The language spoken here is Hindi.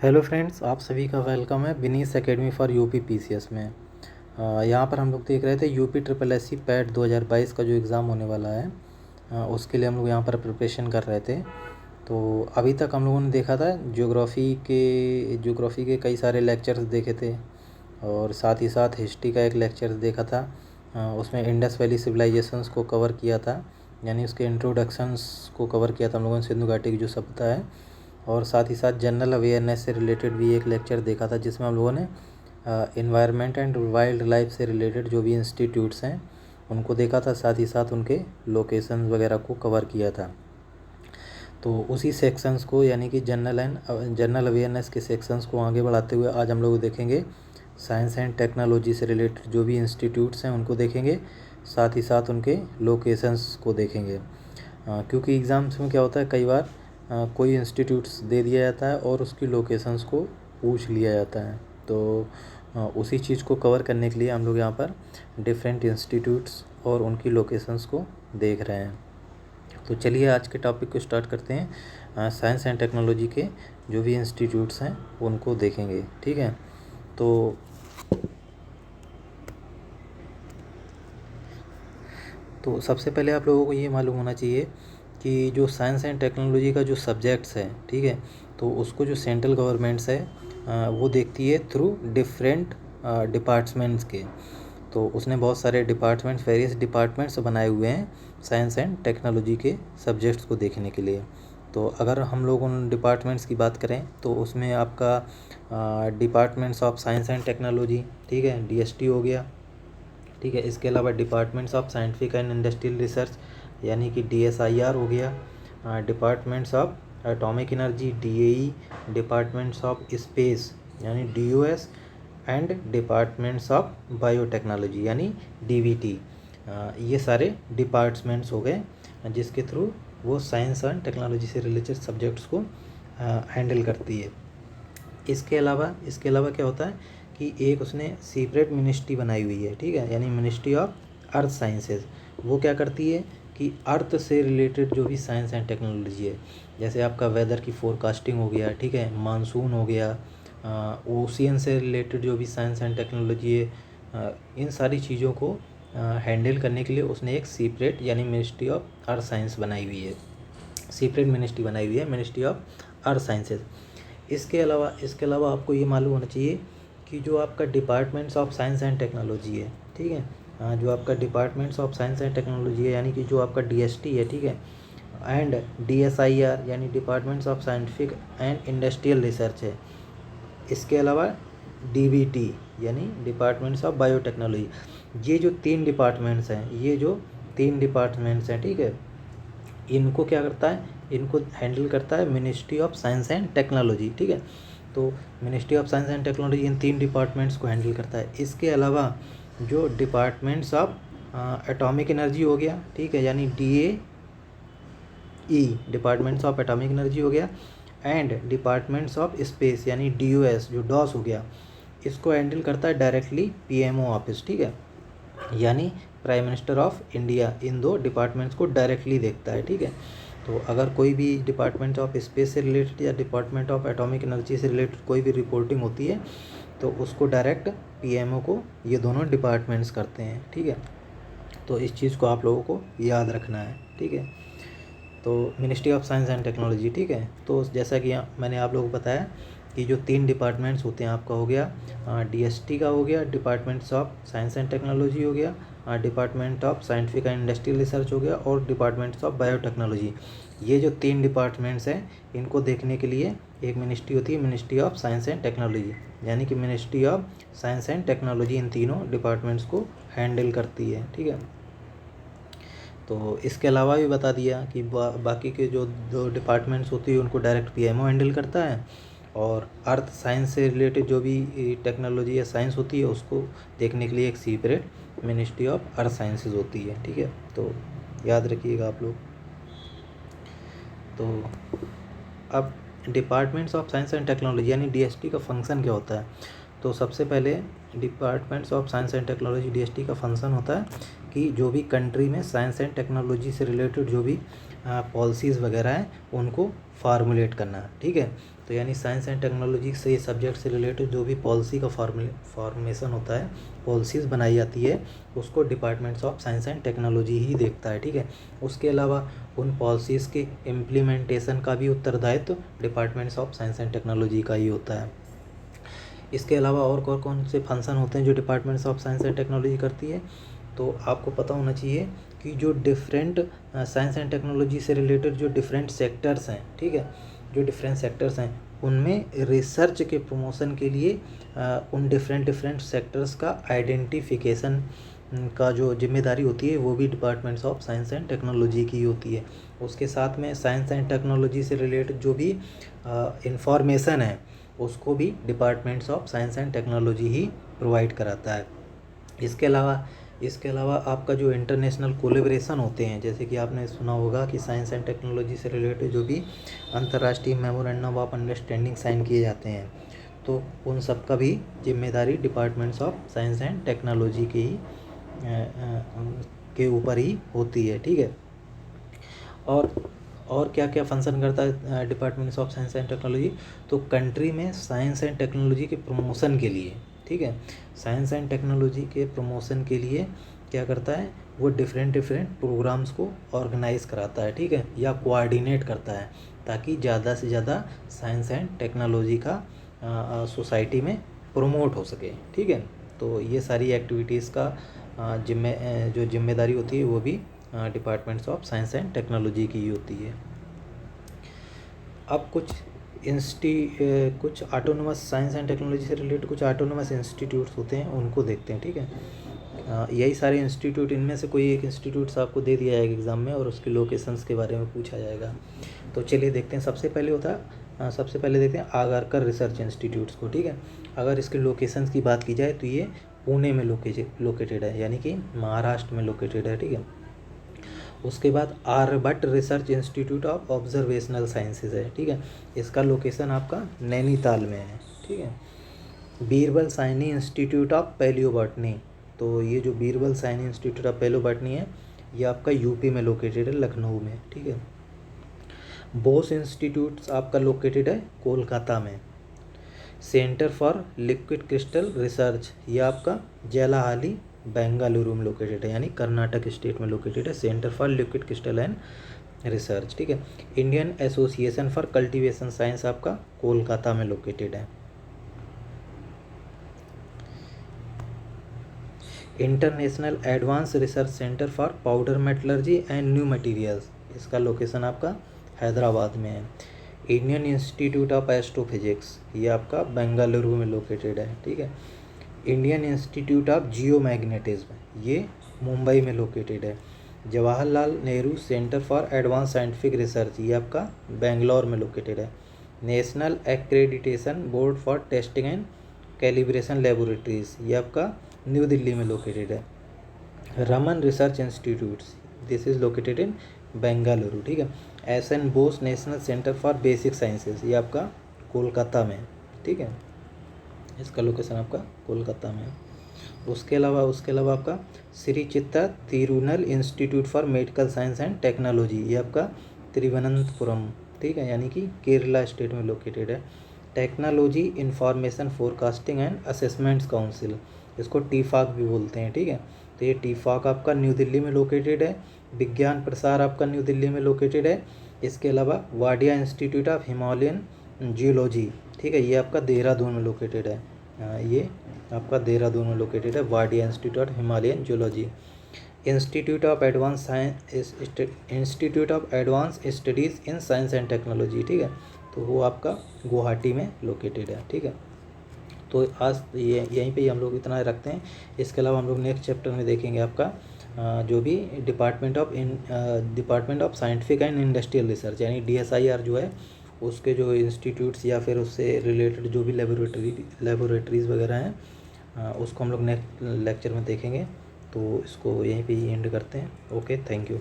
हेलो फ्रेंड्स, आप सभी का वेलकम है विनीस एकेडमी फॉर यूपी पीसीएस में। यहाँ पर हम लोग देख रहे थे UP triple S C PET 2022 का जो एग्ज़ाम होने वाला है, उसके लिए हम लोग यहाँ पर प्रिपरेशन कर रहे थे। तो अभी तक हम लोगों ने देखा था ज्योग्राफ़ी के कई सारे लेक्चर्स देखे थे और साथ ही साथ हिस्ट्री का एक लेक्चर देखा था। उसमें इंडस वैली सिविलाइजेशंस को कवर किया था, यानी उसके इंट्रोडक्शंस को कवर किया था हम लोगों ने, सिंधु घाटी की जो सभ्यता है। और साथ ही साथ जनरल अवेयरनेस से रिलेटेड भी एक लेक्चर देखा था, जिसमें हम लोगों ने इन्वायरमेंट एंड वाइल्ड लाइफ से रिलेटेड जो भी इंस्टीट्यूट्स हैं उनको देखा था, साथ ही साथ उनके लोकेशन वगैरह को कवर किया था। तो उसी सेक्शंस को, यानी कि जनरल अवेयरनेस के सेक्शंस को आगे बढ़ाते हुए आज हम लोग देखेंगे साइंस एंड टेक्नोलॉजी से रिलेटेड जो भी इंस्टीट्यूट्स हैं उनको देखेंगे, साथ ही साथ उनके लोकेशंस को देखेंगे। क्योंकि एग्ज़ाम्स में क्या होता है, कई बार कोई इंस्टीट्यूट्स दे दिया जाता है और उसकी लोकेशंस को पूछ लिया जाता है। तो उसी चीज़ को कवर करने के लिए हम लोग यहाँ पर डिफरेंट इंस्टीट्यूट्स और उनकी लोकेशंस को देख रहे हैं। तो चलिए आज के टॉपिक को स्टार्ट करते हैं। साइंस एंड टेक्नोलॉजी के जो भी इंस्टीट्यूट्स हैं उनको देखेंगे, ठीक है। तो सबसे पहले आप लोगों को ये मालूम होना चाहिए कि जो साइंस एंड टेक्नोलॉजी का जो सब्जेक्ट्स है, ठीक है, तो उसको जो सेंट्रल गवर्नमेंट्स है वो देखती है थ्रू डिफरेंट डिपार्टमेंट्स के। तो उसने बहुत सारे वेरियस डिपार्टमेंट्स बनाए हुए हैं साइंस एंड टेक्नोलॉजी के सब्जेक्ट्स को देखने के लिए। तो अगर हम लोग उन डिपार्टमेंट्स की बात करें तो उसमें आपका departments of science and technology, ठीक है, डीएसटी हो गया, ठीक है। इसके अलावा departments of scientific and industrial research, यानी कि डीएसआईआर हो गया। Departments of atomic energy, DAE. Departments of space, यानी DOS. And departments of biotechnology, यानी डीबीटी। ये सारे डिपार्टमेंट्स हो गए जिसके थ्रू वो साइंस एंड टेक्नोलॉजी से रिलेटेड सब्जेक्ट्स को हैंडल करती है। इसके अलावा क्या होता है कि एक उसने सेपरेट मिनिस्ट्री बनाई हुई है, ठीक है, यानी मिनिस्ट्री ऑफ अर्थ साइंसेज। वो क्या करती है कि अर्थ से रिलेटेड जो भी साइंस एंड टेक्नोलॉजी है, जैसे आपका वेदर की फोरकास्टिंग हो गया, ठीक है, मानसून हो गया, ओशियन से रिलेटेड जो भी साइंस एंड टेक्नोलॉजी है, इन सारी चीज़ों को हैंडल करने के लिए उसने एक सेपरेट यानी मिनिस्ट्री ऑफ अर्थ साइंस बनाई हुई है, सेपरेट मिनिस्ट्री बनाई हुई है, मिनिस्ट्री ऑफ अर्थ साइंसेज। इसके अलावा आपको ये मालूम होना चाहिए कि जो आपका departments of science and technology है, ठीक है, जो आपका departments of science and technology है, यानी कि जो आपका डीएसटी है, ठीक है, एंड डीएसआईआर यानी departments of scientific and industrial research है। इसके अलावा डीबीटी यानी डिपार्टमेंट्स ऑफ बायोटेक्नोलॉजी। ये जो तीन डिपार्टमेंट्स हैं, ठीक है, इनको क्या करता है, इनको हैंडल करता है ministry of science and technology, ठीक है। तो ministry of science and technology in तीन डिपार्टमेंट्स को हैंडल करता है। इसके अलावा जो डिपार्टमेंट्स ऑफ एटॉमिक एनर्जी हो गया, ठीक है, यानी DAE, departments of atomic energy हो गया, एंड डिपार्टमेंट्स ऑफ स्पेस यानी डीओएस, जो डॉस हो गया, इसको हैंडल करता है डायरेक्टली पीएमओ ऑफिस, ठीक है, यानी prime minister of India in दो डिपार्टमेंट्स को डायरेक्टली देखता है, ठीक है। तो अगर कोई भी डिपार्टमेंट ऑफ स्पेस से रिलेटेड या डिपार्टमेंट ऑफ एटॉमिक एनर्जी से रिलेटेड कोई भी रिपोर्टिंग होती है तो उसको डायरेक्ट पीएमओ को ये दोनों डिपार्टमेंट्स करते हैं, ठीक है। तो इस चीज़ को आप लोगों को याद रखना है, ठीक है। तो ministry of science and technology, ठीक है। तो जैसा कि मैंने आप लोगों को बताया कि जो तीन डिपार्टमेंट्स होते हैं, आपका हो गया डीएसटी का हो गया, departments of science and technology हो गया, department of scientific and industrial research हो गया, और डिपार्टमेंट्स ऑफ बायोटेक्नोलॉजी। ये जो तीन डिपार्टमेंट्स हैं इनको देखने के लिए एक मिनिस्ट्री होती है, ministry of science and technology, यानी कि ministry of science and technology in तीनों डिपार्टमेंट्स को हैंडल करती है, ठीक है। तो इसके अलावा भी बता दिया कि बाकी के जो दो डिपार्टमेंट्स होती है उनको डायरेक्ट पीएमओ हैंडल करता है, और अर्थ साइंस से रिलेटेड जो भी टेक्नोलॉजी या साइंस होती है उसको देखने के लिए एक separate ministry of earth sciences होती है, ठीक है। तो याद रखिएगा आप लोग। तो अब departments of science and technology यानी डीएसटी का फंक्शन क्या होता है। तो सबसे पहले departments of science and technology DST का फंक्शन होता है कि जो भी कंट्री में साइंस एंड टेक्नोलॉजी से रिलेटेड जो भी पॉलिसीज़ वगैरह हैं उनको फार्मूलेट करना, ठीक है। तो यानी साइंस एंड टेक्नोलॉजी से सब्जेक्ट से रिलेटेड जो भी पॉलिसी का फॉर्मेशन होता है, पॉलिसीज़ बनाई जाती है, उसको departments of science and technology ही देखता है, ठीक है। उसके अलावा उन पॉलिसीज़ के इम्प्लीमेंटेशन का भी उत्तरदायित्व departments of science and technology का ही होता है। इसके अलावा और कौन से फंक्शन होते हैं जो departments of science and technology करती है, तो आपको पता होना चाहिए कि जो डिफरेंट साइंस एंड टेक्नोलॉजी से रिलेटेड जो डिफरेंट सेक्टर्स हैं, ठीक है, जो डिफरेंट सेक्टर्स हैं उनमें रिसर्च के प्रमोशन के लिए उन डिफरेंट सेक्टर्स का आइडेंटिफिकेशन का जो जिम्मेदारी होती है वो भी departments of science and technology की होती है। उसके साथ में साइंस एंड टेक्नोलॉजी से रिलेटेड जो भी इंफॉर्मेशन है उसको भी departments of science and technology he provide कराता है। इसके अलावा आपका जो इंटरनेशनल कोलेब्रेशन होते हैं, जैसे कि आपने सुना होगा कि साइंस एंड टेक्नोलॉजी से रिलेटेड जो भी अंतर्राष्ट्रीय मेमोरेंडम ऑफ अंडरस्टैंडिंग साइन किए जाते हैं, तो उन सब का भी जिम्मेदारी departments of science and technology के ऊपर ही होती है, ठीक है। और क्या क्या फंक्शन करता है departments of science and technology, तो कंट्री में साइंस एंड टेक्नोलॉजी के प्रमोशन के लिए, ठीक है, साइंस एंड टेक्नोलॉजी के प्रमोशन के लिए क्या करता है, वो डिफरेंट प्रोग्राम्स को ऑर्गेनाइज कराता है, ठीक है, या कोऑर्डिनेट करता है, ताकि ज़्यादा से ज़्यादा साइंस एंड टेक्नोलॉजी का सोसाइटी में प्रमोट हो सके, ठीक है। तो ये सारी एक्टिविटीज़ का जो जिम्मेदारी होती है वो भी departments of science and technology की होती है। अब कुछ ऑटोनोमस साइंस एंड टेक्नोलॉजी से रिलेटेड कुछ ऑटोनोमस इंस्टीट्यूट्स होते हैं, उनको देखते हैं, ठीक है। यही सारे इंस्टीट्यूट, इनमें से कोई एक इंस्टीट्यूट्स आपको दे दिया जाएगा एग्ज़ाम में और उसकी लोकेशंस के बारे में पूछा जाएगा। तो चलिए देखते हैं। सबसे पहले देखते हैं आगरकर रिसर्च इंस्टीट्यूट्स को, ठीक है। अगर इसके लोकेशंस की बात की जाए तो ये पुणे में लोकेटेड है, यानी कि महाराष्ट्र में लोकेटेड है, ठीक है। उसके बाद Aryabhatta research institute of observational sciences है, ठीक है, इसका लोकेशन आपका नैनीताल में है, ठीक है। Birbal Sahni institute of palaeobotany, तो ये जो Birbal Sahni institute of palaeobotany है ये आपका यूपी में लोकेटेड है, लखनऊ में, ठीक है। बोस इंस्टीट्यूट आपका लोकेटेड है कोलकाता में। Centre for liquid crystal research ये आपका जलाहाली बेंगलुरु में लोकेटेड है, यानी कर्नाटक स्टेट में लोकेटेड है, centre for liquid crystal and research, ठीक है। Indian association for cultivation science आपका कोलकाता में लोकेटेड है। International advance research centre for powder metallurgy and new materials, इसका लोकेशन आपका हैदराबाद में है। इंडियन इंस्टीट्यूट ऑफ एस्ट्रोफिजिक्स ये आपका बेंगलुरु में लोकेटेड है, ठीक है। इंडियन इंस्टीट्यूट ऑफ जियोमैग्नेटिज्म ये मुंबई में लोकेटेड है। Jawaharlal Nehru centre for advance scientific research ये आपका बेंगलोर में लोकेटेड है। National accreditation board for testing and calibration laboratories ये आपका न्यू दिल्ली में लोकेटेड है। Raman research institutes this is located in Bengaluru, ठीक है। SN. Bose national centre for basic sciences ये आपका कोलकाता में, ठीक है, इसका लोकेशन आपका कोलकाता में है। उसके अलावा आपका श्री चित्ता Tirunal institute for medical science and technology ये आपका तिरुवनंतपुरम, ठीक है, यानी कि केरला स्टेट में लोकेटेड है। Technology information forecasting and assessments council इसको टीफाक भी बोलते हैं, ठीक है। तो ये टीफाक आपका न्यू दिल्ली में लोकेटेड है। विज्ञान प्रसार आपका न्यू दिल्ली में लोकेटेड है। इसके अलावा Wadia institute of Himalayan geology, ठीक है, ये आपका देहरादून में लोकेटेड है। ये आपका देहरादून में लोकेटेड है Wadia institute of Himalayan geology. Institute of advance studies in science and technology, ठीक है, तो वो आपका गुवाहाटी में लोकेटेड है, ठीक है। तो आज ये यहीं पे ही हम लोग इतना रखते हैं। इसके अलावा हम लोग नेक्स्ट चैप्टर में देखेंगे आपका जो भी department of scientific and industrial research यानी DSIR जो है उसके जो इंस्टीट्यूट्स या फिर उससे रिलेटेड जो भी लेबोरेटरीज़ वगैरह हैं उसको हम लोग नेक्स्ट लेक्चर में देखेंगे। तो इसको यहीं पे ही एंड करते हैं। Okay, thank you.